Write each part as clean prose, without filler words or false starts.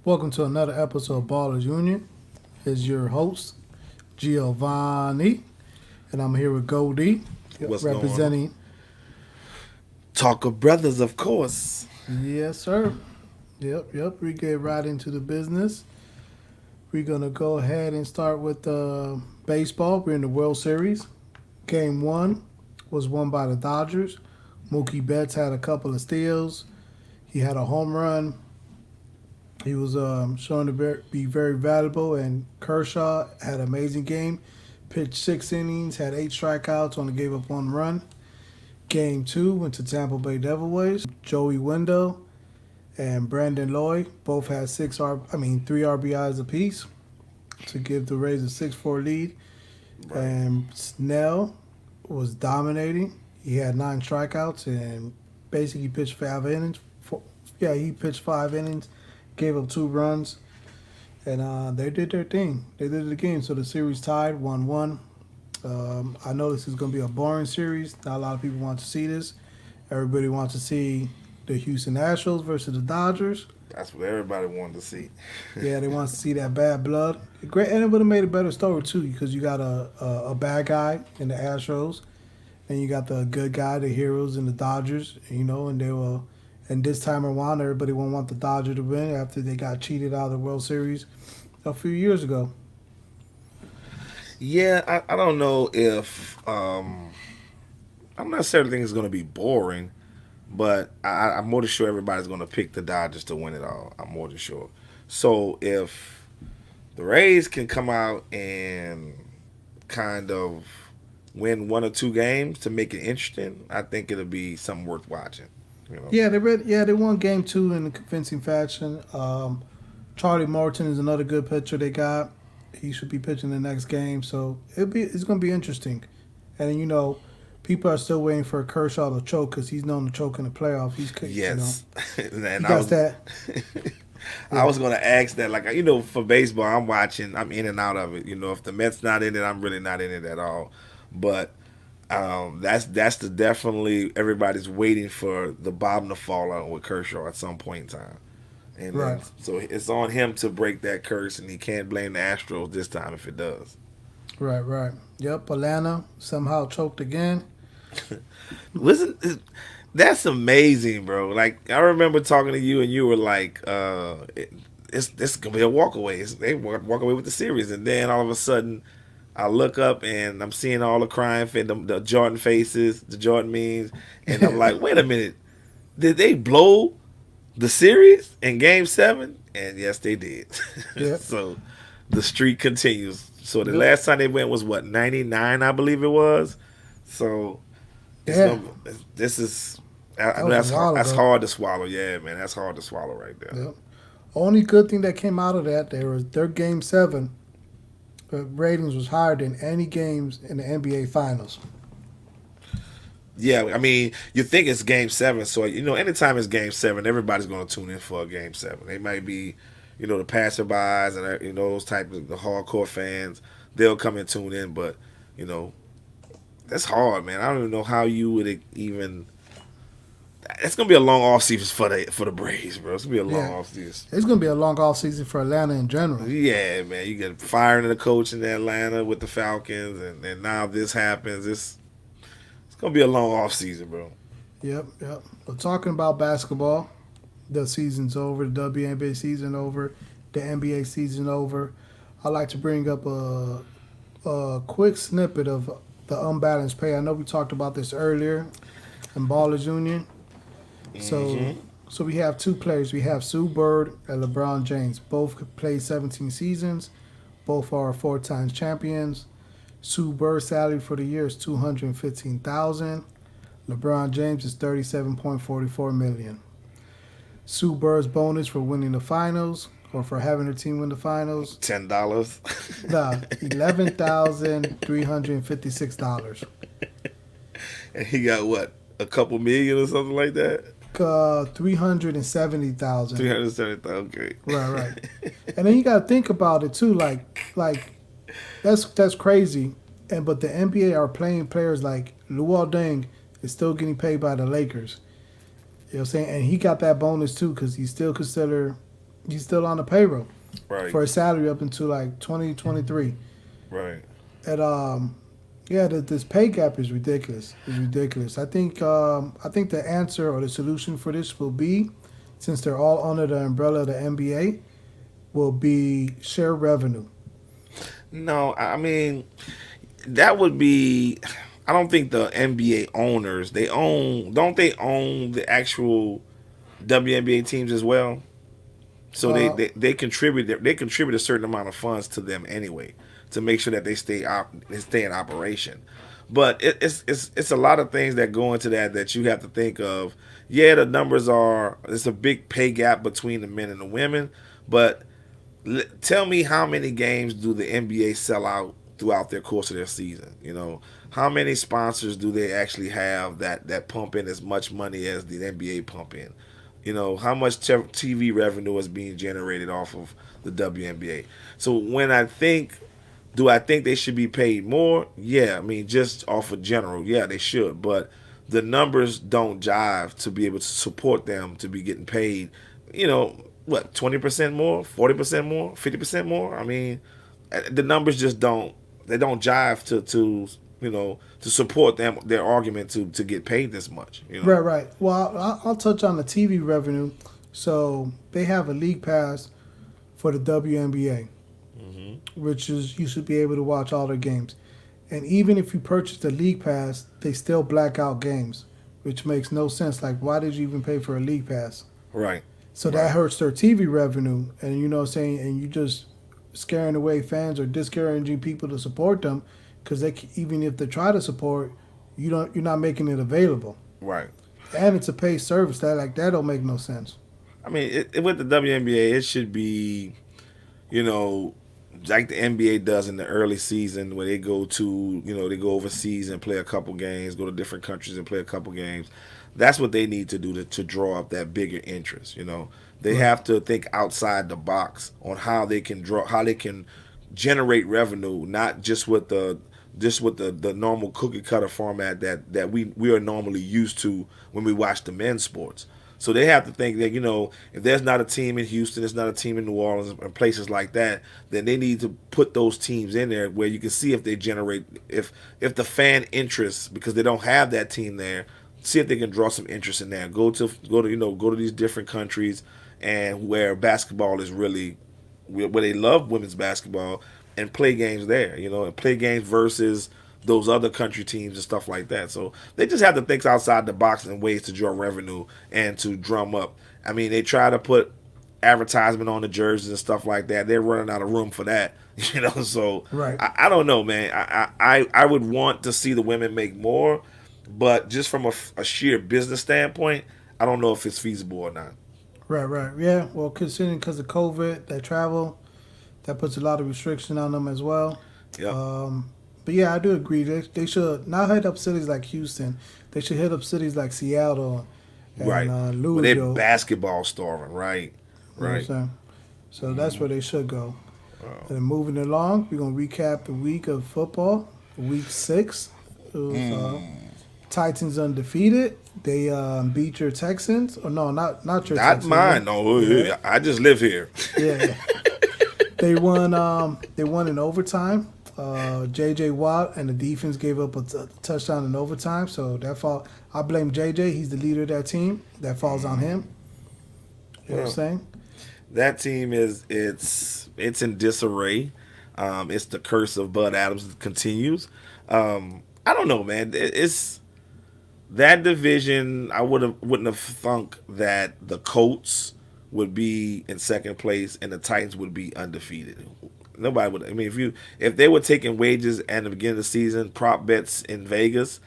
Welcome to another episode of Ballas Union. It's your host, Giovanni, and I'm here with Goldie, What's going on? representing. Talk of brothers, of course. Yes, sir. Yep. We get right into the business. We're going to go ahead and start with baseball. We're in the World Series. Game one was won by the Dodgers. Mookie Betts had a couple of steals. He had a home run. He was shown to be very valuable, and Kershaw had an amazing game. Pitched 6 innings, had 8 strikeouts, only gave up 1 run. Game two went to Tampa Bay Devil. Joey Wendell and Brandon Lloyd both had 3 RBIs apiece to give the Rays a 6-4 lead. Right. And Snell was dominating. He had 9 strikeouts and basically pitched 5 innings. He pitched 5 innings, gave up 2 runs, and they did their thing. They did the game, so the series tied 1-1. I know this is going to be a boring series. Not a lot of people want to see this. Everybody wants to see the Houston Astros versus the Dodgers. That's what everybody wanted to see. Yeah, they want to see that bad blood. Great, and it would have made a better story too, because you got a bad guy in the Astros, and you got the good guy, the heroes in the Dodgers. And they will. And this time around, everybody won't want the Dodgers to win after they got cheated out of the World Series a few years ago. Yeah, I don't know if I'm not necessarily think it's going to be boring, but I'm more than sure everybody's going to pick the Dodgers to win it all. I'm more than sure. So if the Rays can come out and kind of win 1 or 2 games to make it interesting, I think it'll be something worth watching. You know. They won game two in a convincing fashion. Charlie Morton is another good pitcher they got. He should be pitching the next game, so it's going to be interesting. And people are still waiting for Kershaw to choke because he's known to choke in the playoffs. Yes, He and I got was that. I Yeah, was gonna ask that, like, for baseball, I'm watching, I'm in and out of it. If the Mets not in it, I'm really not in it at all. But that's the definitely everybody's waiting for the bottom to fall out with Kershaw at some point in time, and then right, so it's on him to break that curse, and he can't blame the Astros this time if it does. right. Yep, Atlanta somehow choked again. Listen, that's amazing, bro. Like, I remember talking to you, and you were like, it's gonna be a walkaway. They walk away with the series, and then all of a sudden, I look up and I'm seeing all the crying, the Jordan faces, the Jordan memes, and I'm like, wait a minute, did they blow the series in Game 7? And yes, they did. Yep, So the streak continues. So the yep. last time they went was what, 99, I believe it was. So it's Yeah, gonna. This is. that was a while That's ago. hard to swallow. Yeah, man, that's hard to swallow right there. Yep. Only good thing that came out of that, there was their game seven ratings was higher than any games in the NBA Finals. Yeah, I mean, you think it's Game 7, so anytime it's Game 7, everybody's gonna tune in for a Game 7. They might be, the passerbys and those type of the hardcore fans. They'll come and tune in, but you know that's hard, man. I don't even know how you would even. It's gonna be a long off season for the Braves, bro. It's gonna be a long Yeah, off season. it's going to be a long off season for Atlanta in general. Yeah, man. You get firing the coach in Atlanta with the Falcons, and now this happens. It's gonna be a long off season, bro. Yep. But talking about basketball, the season's over, the WNBA season over, the NBA season over. I'd like to bring up a quick snippet of the unbalanced pay. I know we talked about this earlier in Ballas Union. So, Hmm. so we have two players. We have Sue Bird and LeBron James. Both played 17 seasons. Both are four-time champions. Sue Bird's salary for the year is 215,000. LeBron James is 37.44 million. Sue Bird's bonus for winning the finals or for having her team win the finals, $10. $11,356. And he got what, a couple million or something like that. 370,000. 370,000. Okay. Right. And then you got to think about it too. Like that's crazy. But the NBA are playing players like Luol Deng is still getting paid by the Lakers. You know what I'm saying? And he got that bonus too because he's still considered, He's still on the payroll Right. for a salary up until like 2023. Right. And yeah, this pay gap is ridiculous. It's ridiculous. I think the answer or the solution for this will be, since they're all under the umbrella of the NBA, will be share revenue. No, I mean that would be. I don't think the NBA owners they own. Don't they own the actual WNBA teams as well? So Uh, they contribute. They contribute a certain amount of funds to them anyway to make sure that they stay in operation. But it's a lot of things that go into that you have to think of. Yeah, the numbers are. It's a big pay gap between the men and the women, but tell me how many games do the NBA sell out throughout their course of their season? You know, how many sponsors do they actually have that pump in as much money as the NBA pump in? You know, how much TV revenue is being generated off of the WNBA? So when do I think they should be paid more? Yeah, I mean, just off of general, yeah, they should. But the numbers don't jive to be able to support them to be getting paid, you know, what, 20% more, 40% more, 50% more? I mean, the numbers just don't jive to support them their argument to get paid this much, you know. right, right. Well, I'll touch on the TV revenue. So they have a league pass for the WNBA, which is you should be able to watch all their games. And even if you purchase the league pass, they still black out games, which makes no sense. Like, why did you even pay for a league pass? Right. So that Right. hurts their TV revenue, and you know what I'm saying, and you just scaring away fans or discouraging people to support them because even if they try to support, you're not making it available, Right. and it's a paid service that don't make no sense. I mean, with the WNBA, it should be, you know, like the NBA does in the early season, where they go overseas and play a couple games, go to different countries and play a couple games. That's what they need to do to draw up that bigger interest. You know, they Right, have to think outside the box on how they can generate revenue, not just with the normal cookie cutter format that we are normally used to when we watch the men's sports. So they have to think that, you know, if there's not a team in Houston, there's not a team in New Orleans and places like that, then they need to put those teams in there where you can see if they generate if the fan interest, because they don't have that team there, see if they can draw some interest in there. Go to these different countries and where basketball is really where they love women's basketball and play games there, you know, and play games versus those other country teams and stuff like that. So they just have to think outside the box and ways to draw revenue and to drum up. I mean, they try to put advertisement on the jerseys and stuff like that. They're running out of room for that, you know. So right, I don't know, man. I would want to see the women make more, but just from a sheer business standpoint, I don't know if it's feasible or not. right, right. Yeah. Well, considering because of COVID, that travel that puts a lot of restriction on them as well. Yep. But yeah, I do agree. They should not hit up cities like Houston. They should hit up cities like Seattle and Right. Well, they're Louisville. basketball starving, right? You know what I'm Right. saying? So that's where they should go. And then moving along, we're gonna recap the week of football. Week 6, it was Titans undefeated. They beat your Texans. Oh no, not your Not Texans. mine. No, Yeah, I just live here. yeah. They won. They won in overtime. J.J. Watt and the defense gave up a touchdown in overtime. So that fall, I blame J.J. He's the leader of that team. That falls on him. You know what I'm saying? That team it's in disarray. It's the curse of Bud Adams that continues. I don't know, man. It's that division. Wouldn't have thunk that the Colts would be in second place and the Titans would be undefeated. Nobody would. I mean, if they were taking wages at the beginning of the season, prop bets in Vegas,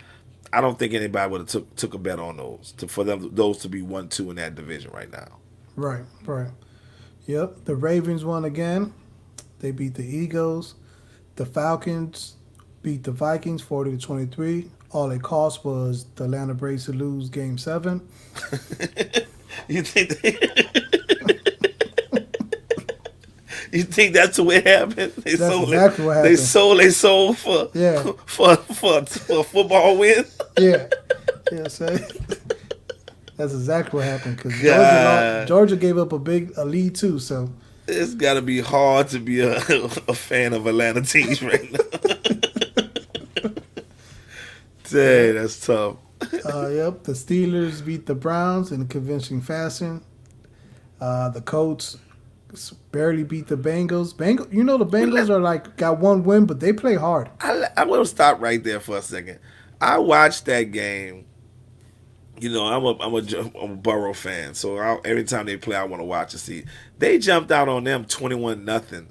I don't think anybody would have took a bet on for those to be 1-2 in that division right now. Right, right. Yep. The Ravens won again. They beat the Eagles. The Falcons beat the Vikings 40-23. All it cost was the Atlanta Braves to lose Game 7. You think? You think that's the way it happened? That's exactly what happened. They sold for Yeah. for a football win. Yeah. Yeah, say. That's exactly what happened because God, Georgia gave up a lead too. So it's got to be hard to be a fan of Atlanta teams right now. Dang, yep, that's tough. yep. The Steelers beat the Browns in convincing fashion. The Colts barely beat the Bengals. The We let Bengals are like got one win, but they play hard. I want to stop right there for a second. I watched that game. I'm a Burrow fan, so every time they play, I want to watch and see. They jumped out on them 21-0,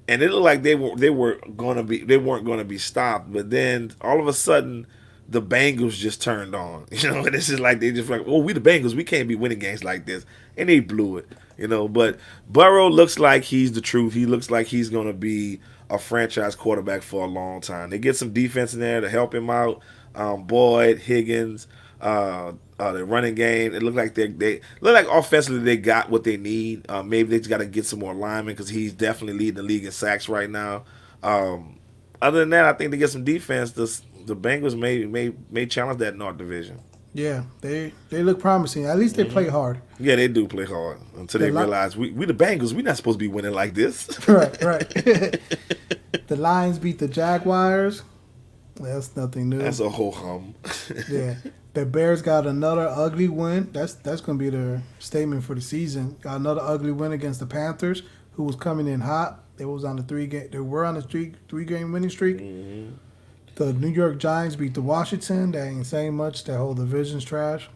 and it looked like they weren't gonna be stopped. But then all of a sudden, the Bengals just turned on. And it's just like they just like, oh, we the Bengals, we can't be winning games like this, and they blew it. But Burrow looks like he's the truth. He looks like he's gonna be a franchise quarterback for a long time. They get some defense in there to help him out. Boyd, Higgins. The running game. It looked like they look like offensively they got what they need. Maybe they just got to get some more linemen because he's definitely leading the league in sacks right now. Other than that, I think to get some defense, the Bengals may challenge that North Division. Yeah, they look promising. At least they play hard. Yeah, they do play hard until The they li- realize we the Bengals. We're not supposed to be winning like this. right, right. The Lions beat the Jaguars. That's nothing new. That's a whole hum. Yeah. The Bears got another ugly win. That's going to be their statement for the season. Got another ugly win against the Panthers, who was coming in hot. They were on a 3-game winning streak. Mm-hmm. The New York Giants beat the Washington. That ain't saying much. That whole division's trash.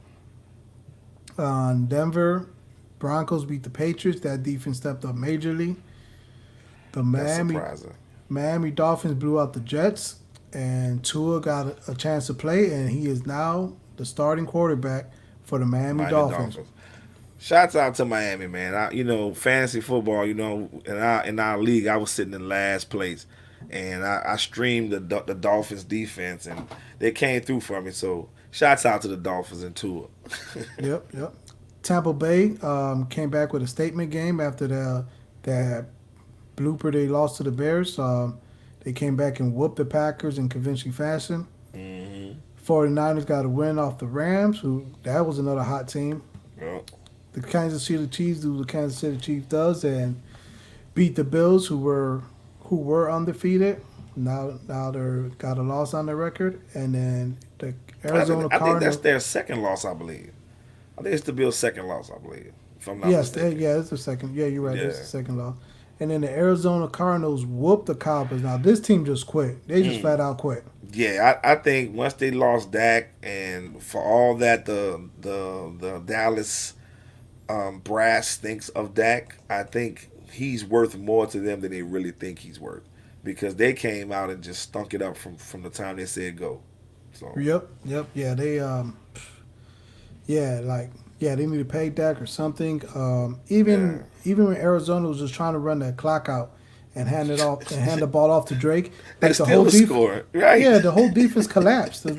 Denver Broncos beat the Patriots. That defense stepped up majorly. The That's surprising. Miami Dolphins blew out the Jets, and Tua got a chance to play, and he is now the starting quarterback for the Miami Dolphins. Shouts out to Miami, man. Fantasy football. In our league, I was sitting in last place, and I streamed the Dolphins defense, and they came through for me. So shouts out to the Dolphins and Tua. Yep. Tampa Bay came back with a statement game after that blooper they lost to the Bears. They came back and whooped the Packers in convincing fashion. Mm-hmm. 49ers got a win off the Rams, that was another hot team. Yep. The Kansas City Chiefs do what the Kansas City Chiefs does and beat the Bills, who were undefeated. Now they're got a loss on their record, and then the Arizona I think that's Cardinals. their second loss, I believe. I think it's the Bills' second loss, I believe, if I'm not Yes, mistaken. it's the second. Yeah, you're right. Yeah. It's the second loss. And then the Arizona Cardinals whooped the Cowboys. Now this team just quit. They just flat out quit. Yeah, I think once they lost Dak, and for all that the Dallas brass thinks of Dak, I think he's worth more to them than they really think he's worth, because they came out and just stunk it up from the time they said go. So Yep. Yeah, they need to pay Dak or something. Even when Arizona was just trying to run that clock out and hand the ball off to Drake, they like the still whole score, right? Yeah, the whole defense collapsed. It's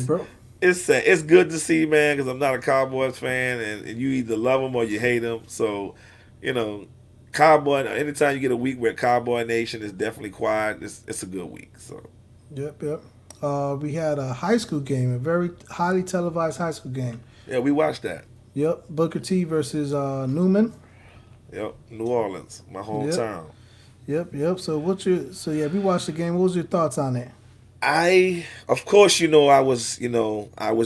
bro. it's good to see, man, because I'm not a Cowboys fan, and you either love them or you hate them. So, Cowboy. Anytime you get a week where Cowboy Nation is definitely quiet, it's a good week. So. Yep. We had a high school game, a very highly televised high school game. Yeah, we watched that. Yep, Booker T versus Newman. Yep, New Orleans, my hometown. Yep. So we watched the game. What was your thoughts on it? Of course, I was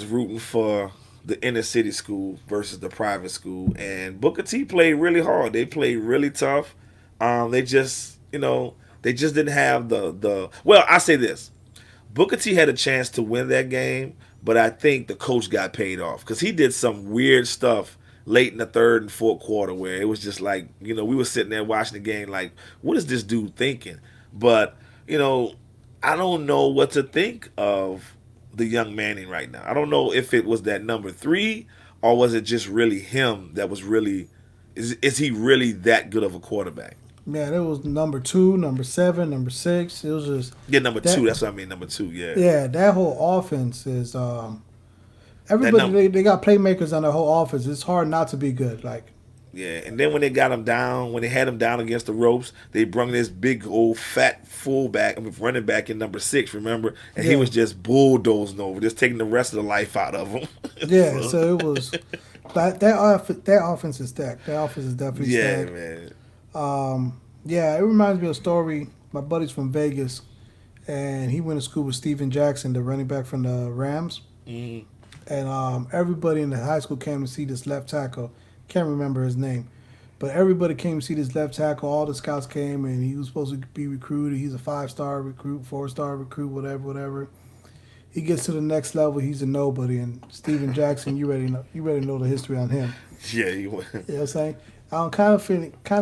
rooting for the inner city school versus the private school, and Booker T played really hard. They played really tough. They just didn't have the. Well, I say this: Booker T had a chance to win that game, but I think the coach got paid off because he did some weird stuff late in the third and fourth quarter where it was just like, we were sitting there watching the game like, what is this dude thinking? But, I don't know what to think of the young Manning right now. I don't know if it was that number 3 or was it just really him that was really, is he really that good of a quarterback? Man, it was number 2, number 7, number 6. It was just number 2. That's what I mean, number 2. Yeah. Yeah, that whole offense is everybody. They got playmakers on the whole offense. It's hard not to be good. Yeah, and then when they got him down, when they had him down against the ropes, they brung this big old fat fullback, running back in number 6, remember? And he Yeah, was just bulldozing over, just taking the rest of the life out of him. yeah. So, So it was that offense is stacked. That offense is definitely yeah, stacked. man. Yeah, it reminds me of a story. My buddy's from Vegas, and he went to school with Steven Jackson, the running back from the Rams. Mm, And everybody in the high school came to see this left tackle. Can't remember his name, but everybody came to see this left tackle. All the scouts came, and he was supposed to be recruited. He's a 5-star recruit, 4-star recruit, whatever, whatever. He gets to the next level, he's a nobody. And Steven Jackson, you already know the history on him. yeah, he went. You know what I'm saying? I'm kind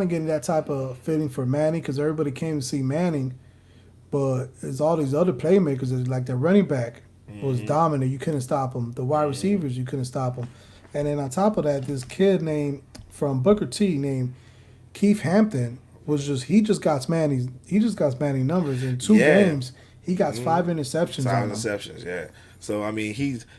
of getting that type of feeling for Manning because everybody came to see Manning, but there's all these other playmakers. Like the running back was dominant. You couldn't stop him. The wide receivers, you couldn't stop him. And then on top of that, this kid named from Booker T named Keith Hampton was he just got Manning numbers in two Yeah. games. He got 5 interceptions 5 on him. interceptions, yeah. So I mean,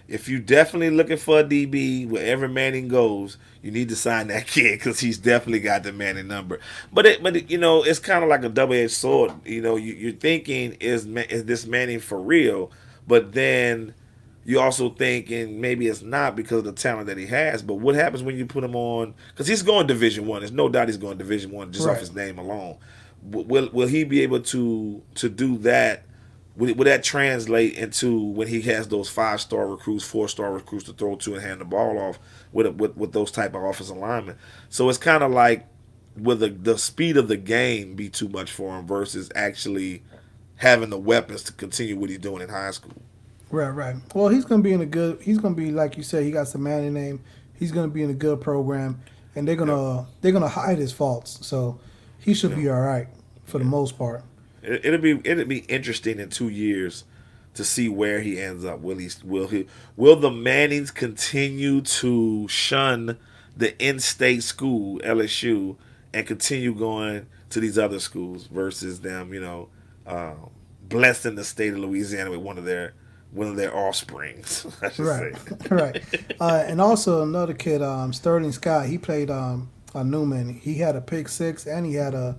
if you definitely looking for a DB wherever Manning goes, you need to sign that kid because he's definitely got the Manning number. But it's kind of like a double-edged sword. You're thinking is this Manning for real? But then you also thinking maybe it's not because of the talent that he has. But what happens when you put him on? Because he's going Division 1. There's no doubt he's going Division 1 just off Right. his name alone. Will he be able to do that? Would that translate into when he has those 5-star recruits, 4-star recruits to throw to and hand the ball off with those type of offensive linemen? So it's kind of like will the speed of the game be too much for him versus actually having the weapons to continue what he's doing in high school? Right, right. Well, he's gonna be in a good. He's gonna be like you said. He got some Manning name. He's gonna be in a good program, and Yep. they're gonna hide his faults. So he should Yep. be all right for the most part. It'll be interesting in 2 years to see where he ends up. Will the Mannings continue to shun the in-state school LSU and continue going to these other schools versus them, uh, blessing the state of Louisiana with one of their offsprings, I should Right, say. right. And also another kid, Sterling Scott. He played on Newman. He had a pick six, and he had a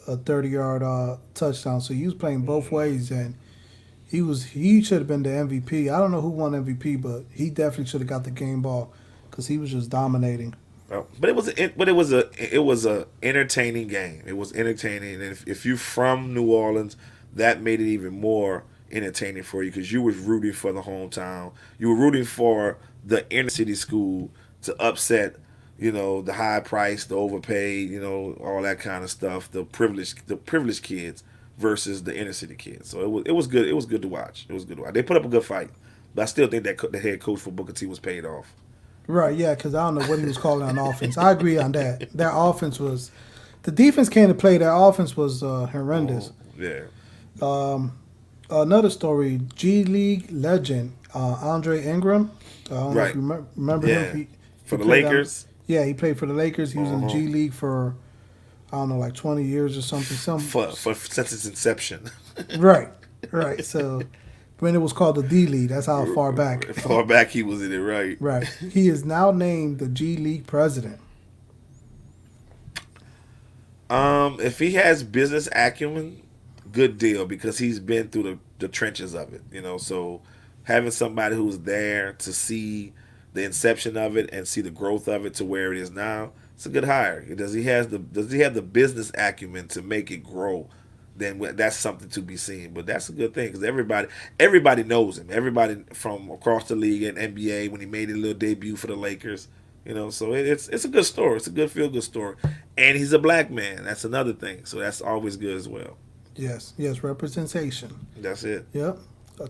30-yard touchdown. So he was playing both ways, and he should have been the MVP. I don't know who won MVP, but he definitely should have got the game ball because he was just dominating. Well, but it was a entertaining game. It was entertaining, and if you're from New Orleans, that made it even more entertaining for you because you was rooting for the hometown. You were rooting for the inner city school to upset, the high price, the overpaid, all that kind of stuff. The privileged kids versus the inner city kids. So it was good. It was good to watch. It was good to watch. They put up a good fight, but I still think that the head coach for Booker T was paid off. Right, yeah, because I don't know what he was calling on offense. I agree on that. Their offense was, the defense came to play. Their offense was horrendous. Yeah. Another story: G League legend Andre Ingram. I don't know if Right. you remember Yeah. him. For the played on- Lakers. yeah, he played for the Lakers. He was in the Uh-huh. G League for I don't know, like 20 years or something. Since its inception. Right, right. So when it was called the D League, that's how far back. Far back he was in it, right? Right. He is now named the G League president. If he has business acumen, good deal because he's been through the trenches of it. So having somebody who's there to see the inception of it and see the growth of it to where it is now, it's a good hire. Does he have the business acumen to make it grow? Then that's something to be seen. But that's a good thing because everybody knows him. Everybody from across the league and NBA when he made his little debut for the Lakers. So it's a good story. It's a good feel good story, and he's a black man. That's another thing. So that's always good as well. Yes, yes, representation. That's it. Yep.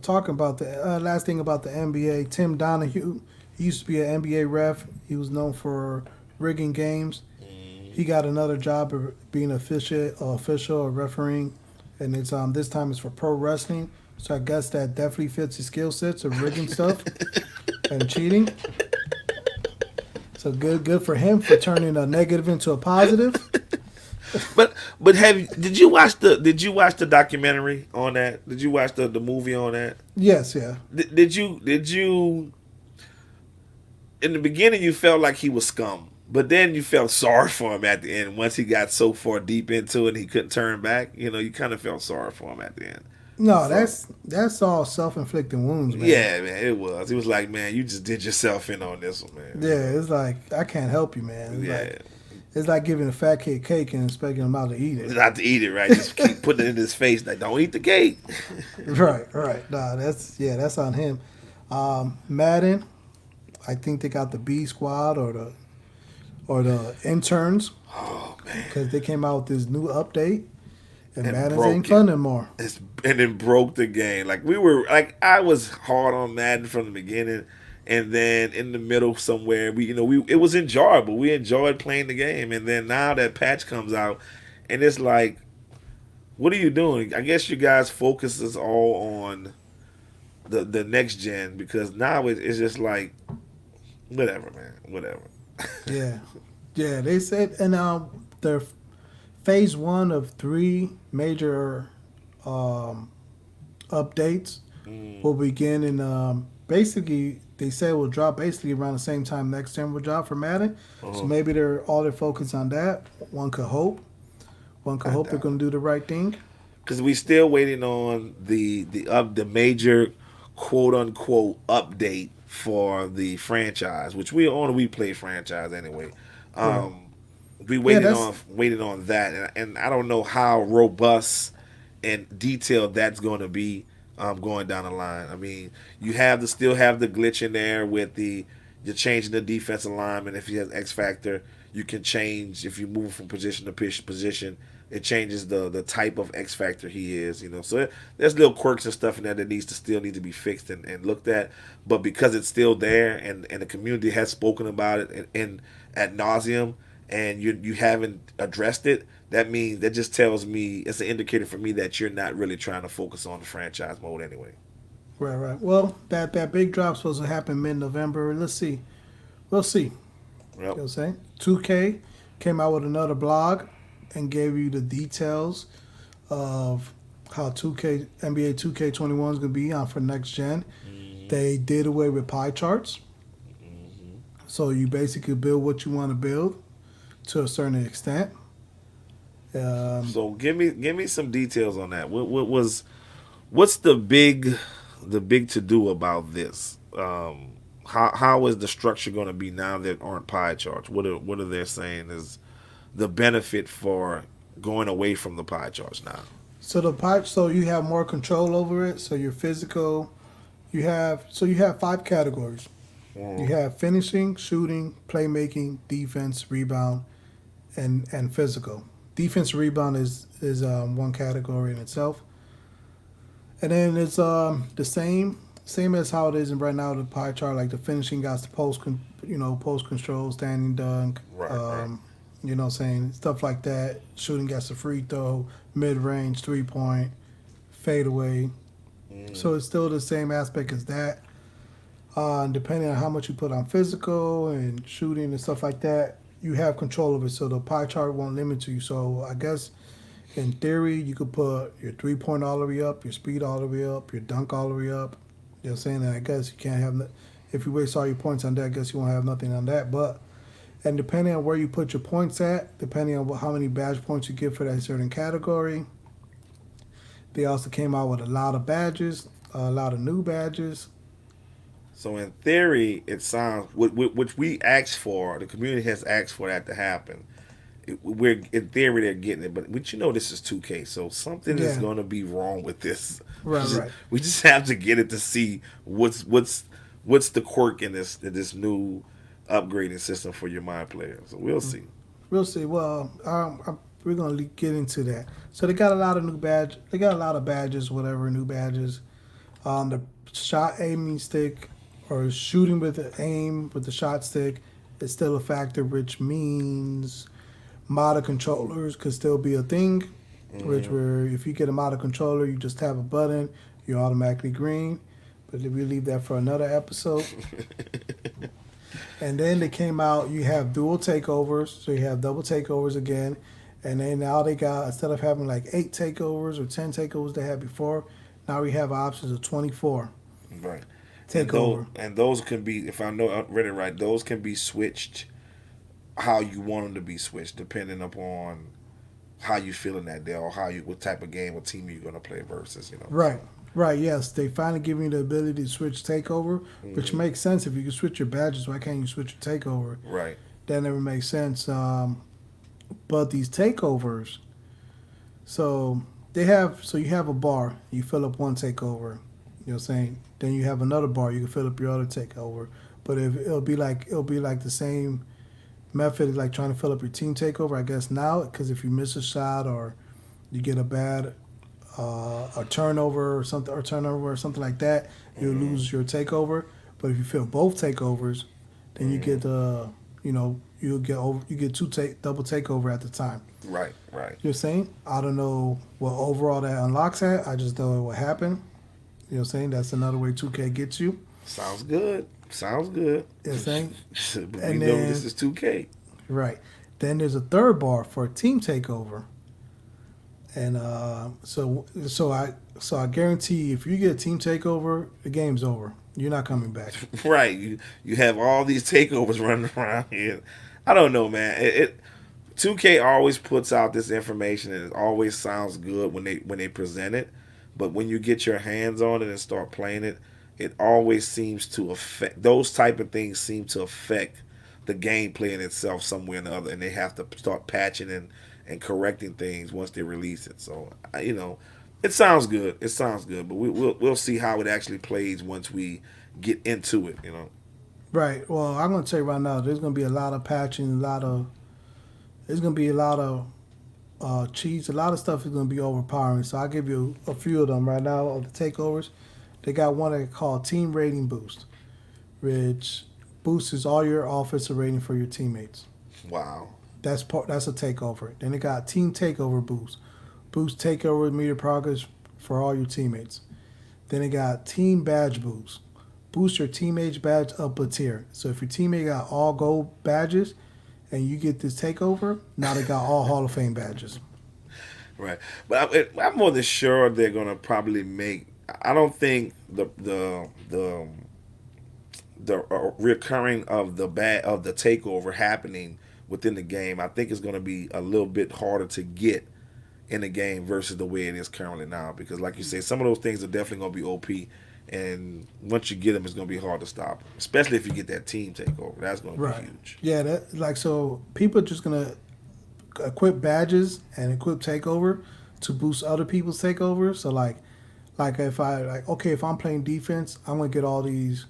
Talking about the last thing about the NBA, Tim Donahue. He used to be an NBA ref. He was known for rigging games. He got another job of being an official or refereeing, and it's this time it's for pro wrestling. So I guess that definitely fits his skill sets of rigging stuff and cheating. So good for him for turning a negative into a positive. But did you watch the documentary on that? Did you watch the movie on that? Yes, yeah. Did you in the beginning you felt like he was scum. But then you felt sorry for him at the end. Once he got so far deep into it and he couldn't turn back, you kind of felt sorry for him at the end. No, So, that's all self-inflicted wounds, man. yeah, man, it was. It was like, man, you just did yourself in on this one, man. Yeah, it's like I can't help you, man. Yeah. It's like giving a fat kid cake and expecting him not to eat it. Not to eat it, right? Just keep putting it in his face. Like, don't eat the cake. Right, right. Nah, that's on him. Madden, I think they got the B squad or the interns Oh man, because they came out with this new update and and Madden's ain't broke it. fun anymore. And it broke the game. Like we were, like I was hard on Madden from the beginning, and then in the middle somewhere, we it was enjoyable. We enjoyed playing the game, and then now that patch comes out, and it's like, what are you doing? I guess you guys focus is all on the next gen because now it's just like whatever, man, whatever. Yeah, yeah. They said and their phase one of three major um, updates Mm, will begin in basically they say it will drop basically around the same time next gen will drop for Madden. So uh-huh. maybe they're all their focus on that. One could hope. One could I hope they're doubt going to do the right thing. because we still waiting on the major quote unquote update for the franchise, which we play franchise anyway. Right. Um, we Yeah, waiting on that, and I don't know how robust and detailed that's going to be going down the line. I mean, you have to still have the glitch in there with you're changing the defensive lineman. If he has X factor, you can change if you move from position to position. It changes the type of X factor he is. So there's little quirks and stuff in there that still need to be fixed and looked at. But because it's still there and the community has spoken about it and ad nauseum, and you haven't addressed it, that just tells me it's an indicator for me that you're not really trying to focus on the franchise mode anyway. right, right. Well, that big drop's supposed to happen mid November. Let's see. We'll see. You know Yep. what I'm saying? 2K came out with another blog and gave you the details of how 2K NBA 2K21 is going to be on for next gen. Hmm. They did away with pie charts, Hmm. so you basically build what you want to build to a certain extent. Um, So give me some details on that. What's the big to do about this? How is the structure going to be now that aren't pie charts? What are they saying is the benefit for going away from the pie charts now? so you have more control over it. So your physical, you have five categories. You Mm, have finishing, shooting, playmaking, defense, rebound, and physical. Defense rebound is one category in itself, and then it's the same as how it is in right now the pie chart. Like the finishing got the post control, standing dunk, right, right. um, saying stuff like that. Shooting got the free throw, mid range, 3 point, fade away. Mm, So it's still the same aspect as that. Depending on how much you put on physical and shooting and stuff like that, you have control of it. So the pie chart won't limit you. So I guess in theory, you could put your 3 point all the way up, your speed all the way up, your dunk all the way up. You know what I'm saying? And I guess you can't have, if you waste all your points on that, I guess you won't have nothing on that. And depending on where you put your points at, depending on how many badge points you get for that certain category, they also came out with a lot of badges, a lot of new badges. So in theory, it sounds which we asked for. The community has asked for that to happen. We're in theory they're getting it, but this is 2K, so something is Yeah, going to be wrong with this. right, right. We just have to get it to see what's the quirk in this new upgrading system for your mind player. So we'll see. We'll see. Well, we're gonna get into that. So they got a lot of new badge. They got a lot of badges, whatever new badges. The shot aiming stick or shooting with the aim with the shot stick is still a factor, which means modded controllers could still be a thing. Which Hmm. where if you get a modded controller, you just tap a button, you're automatically green. But we leave that for another episode. And then they came out. You have dual takeovers, so you have double takeovers again. And then now they got instead of having like 8 takeovers or 10 takeovers they had before, now we have options of 24 Right. And those takeover. and those can be, if I read it right, those can be switched how you want them to be switched, depending upon how you feeling that day or what type of game or team you're gonna play versus, Right. So, Right. Yes, they finally give you the ability to switch takeover, which hmm makes sense. If you can switch your badges, why can't you switch your takeover? right. That never makes sense. But these takeovers, so you have a bar, you fill up one takeover, you know what I'm saying? Then you have another bar, you can fill up your other takeover. But if it'll be like the same method as like trying to fill up your team takeover, I guess now, because if you miss a shot or you get a bad a turnover or something like that, you'll hmm lose your takeover. But if you fill both takeovers, then you hmm get you get double takeover at the time. Right. Right. You're saying? I don't know what overall that unlocks at. I just know it will happen. You know what I'm saying? That's another way 2K gets you. Sounds good. Sounds good. You know what I'm saying? But we And know this then, is 2K. right. Then there's a third bar for a team takeover. And so I guarantee if you get a team takeover, the game's over. You're not coming back. Right. You have all these takeovers running around here. I don't know, man. 2K always puts out this information and it always sounds good when they present it, but when you get your hands on it and start playing it, it always seems to affect those type of things seem to affect the gameplay in itself somewhere or another, and they have to start patching and correcting things once they release it. So it sounds good. It sounds good, but we'll see how it actually plays once we get into it. Right. Well, I'm gonna tell you right now, there's gonna be a lot of patching, there's gonna be a lot of cheats, a lot of stuff is gonna be overpowering. So I'll give you a few of them right now of the takeovers. They got one they call Team Rating Boost, which boosts all your offensive rating for your teammates. Wow. That's a takeover. Then they got Team Takeover Boost, boost takeover meter progress for all your teammates. Then they got Team Badge Boost, boost your teammate's badge up a tier. So if your teammate got all gold badges and you get this takeover, now they got all Hall of Fame badges. Right, but I'm more than sure they're gonna probably make. I don't think the recurring of the takeover happening within the game. I think it's gonna be a little bit harder to get in the game versus the way it is currently now. Because, like you say, some of those things are definitely gonna be OP, and once you get them, it's gonna be hard to stop. Especially if you get that team takeover, that's gonna be Right. huge. Yeah, that like so people are just gonna equip badges and equip takeover to boost other people's takeover. So like if I like okay, if I'm playing defense, I'm gonna get all these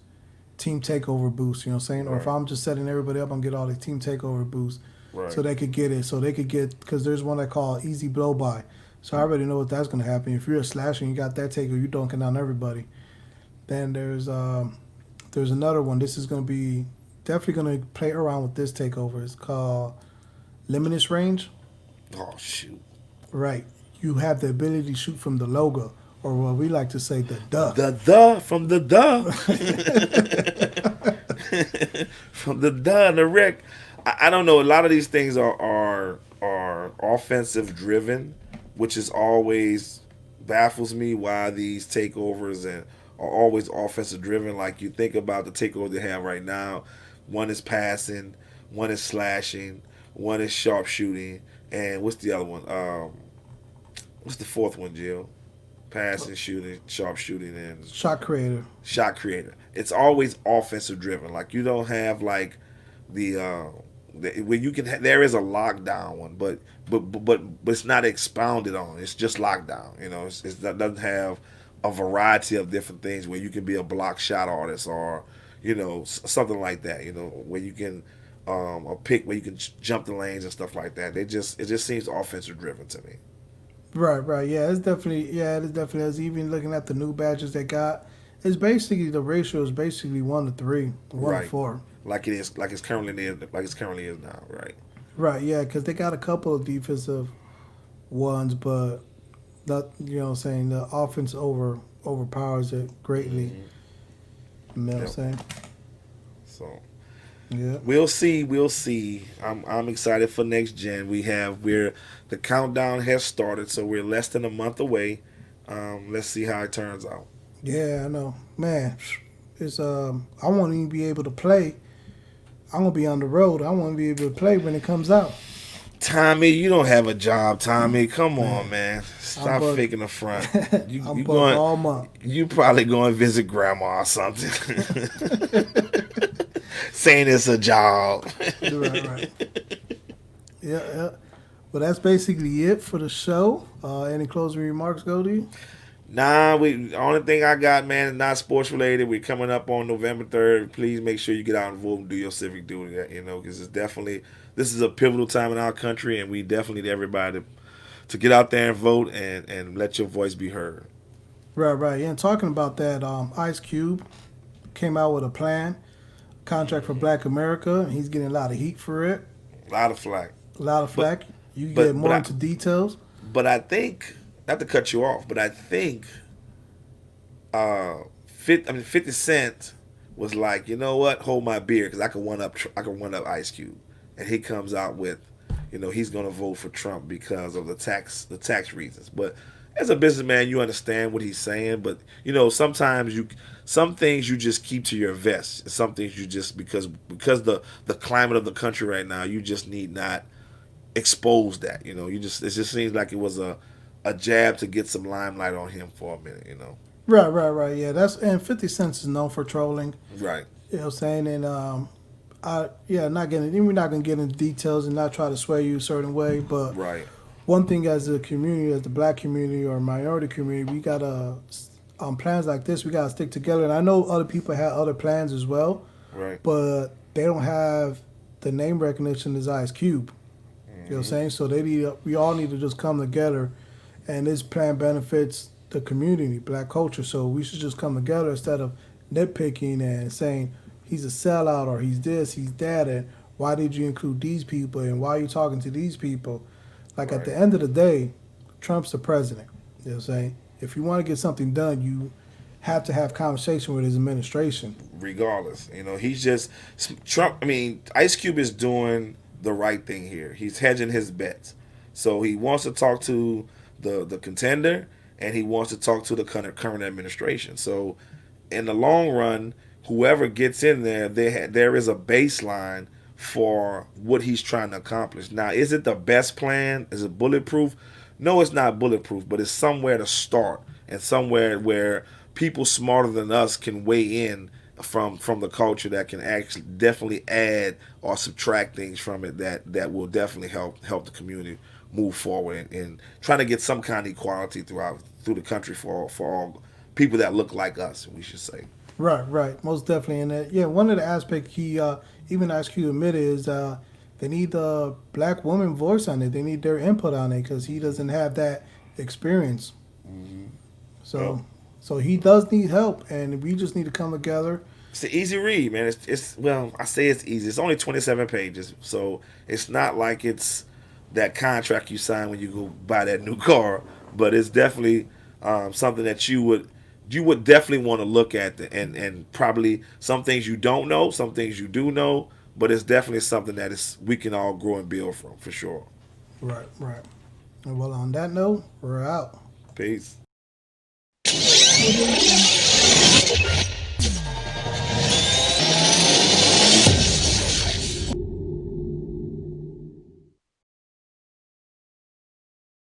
team takeover boosts, you know what I'm saying? Or if Right, I'm just setting everybody up, I'm gonna get all the team takeover boosts. So right, they could get it. So they could get because there's one I call easy blow by. So I already know what that's gonna happen. If you're a slasher and you got that takeover, you're dunking down everybody. Then there's another one. This is gonna be definitely gonna play around with this takeover. It's called Limitless Range. oh shoot. Right. You have the ability to shoot from the logo, or what we like to say, the duh. The from the from the and the wreck. I don't know. A lot of these things are offensive driven, which is always baffles me why these takeovers and are always offensive driven. Like you think about the takeover they have right now, one is passing, one is slashing, one is sharpshooting, and what's the other one? What's the fourth one, Jill? Passing, shooting, sharpshooting, and Shot creator. shot creator. It's always offensive driven. Like you don't have like where you can there is a lockdown one, but it's not expounded on. It's just lockdown. It doesn't have a variety of different things where you can be a block shot artist or something like that. Where you can a pick where you can jump the lanes and stuff like that. It just seems offensive driven to me. Right, right. It is definitely as even looking at the new badges they got, it's basically the ratio is basically 1 to 3, 1 to Right. 4. Like it's currently is now. Right. Right, yeah, because they got a couple of defensive ones, but that you know what I'm saying the offense overpowers it greatly. hmm You know what I'm Yep. saying? So Yeah. we'll see. We'll see. I'm excited for next gen. We're the countdown has started, so we're less than a month away. Let's see how it turns out. Yeah, I know. Man, it's I won't even be able to play. I'm gonna be on the road. I want to be able to play when it comes out. Tommy, you don't have a job, Tommy. Come on, Man, man. I'm Stop booked. faking the front. You I'm you booked going? all month. You probably going to visit grandma or something, saying it's a job. Right, right. Yeah, yeah. Well, that's basically it for the show. Any closing remarks, Goldie? Nah, the only thing I got, man, is not sports related. We're coming up on November 3rd. Please make sure you get out and vote and do your civic duty. Because it's definitely this is a pivotal time in our country, and we definitely need everybody to get out there and vote and let your voice be heard. Right, right. Yeah, and talking about that, Ice Cube came out with a plan, contract for Black America. He's getting a lot of heat for it, A lot of flack, a lot of but flack. You can get but but more I into details. but I think not to cut you off, but I think 50 Cent was like, you know what, hold my beer because I can one up Ice Cube, and he comes out with, he's gonna vote for Trump because of the tax reasons. But as a businessman, you understand what he's saying, but sometimes some things you just keep to your vest. Some things you just because the climate of the country right now, you just need not expose that. It just seems like it was a jab to get some limelight on him for a minute. Right, right, right. Yeah, that's and 50 Cent is known for trolling. Right, You know what I'm saying? And not getting we're not gonna get into details and not try to sway you a certain way, but right, one thing as a community, as the black community or minority community, we gotta on plans like this, we gotta stick together. And I know other people have other plans as well, right. but they don't have the name recognition as Ice Cube. You know what I'm Hmm. saying? So we all need to just come together, and this plan benefits the community, black culture. So we should just come together instead of nitpicking and saying he's a sellout or he's this, he's that, and why did you include these people and why are you talking to these people? Like at Right. the end of the day, Trump's the president. You know what I'm saying? If you want to get something done, you have to have conversation with his administration. Regardless, he's just Trump. I mean, Ice Cube is doing the right thing here. He's hedging his bets. So he wants to talk to the contender, and he wants to talk to the current administration. So in the long run, whoever gets in there, there is a baseline for what he's trying to accomplish. Now, is it the best plan? Is it bulletproof? No, it's not bulletproof, but it's somewhere to start and somewhere where people smarter than us can weigh in from the culture that can actually definitely add or subtract things from it that will definitely help the community move forward and trying to get some kind of equality through the country for all people that look like us, we should say. Right, right, most definitely. And yeah, one of the aspects he even Ice Cube admitted is they need the black woman voice on it. They need their input on it because he doesn't have that experience. Hmm. Yep. So so he does need help, and we just need to come together. It's an easy read, man. It's well, I say it's easy. It's only 27 pages, so it's not like it's that contract you sign when you go buy that new car. But it's definitely something that you would definitely want to look at and probably some things you don't know, some things you do know, but it's definitely something that is we can all grow and build from for sure. Right, right. And well, on that note, we're out. Peace.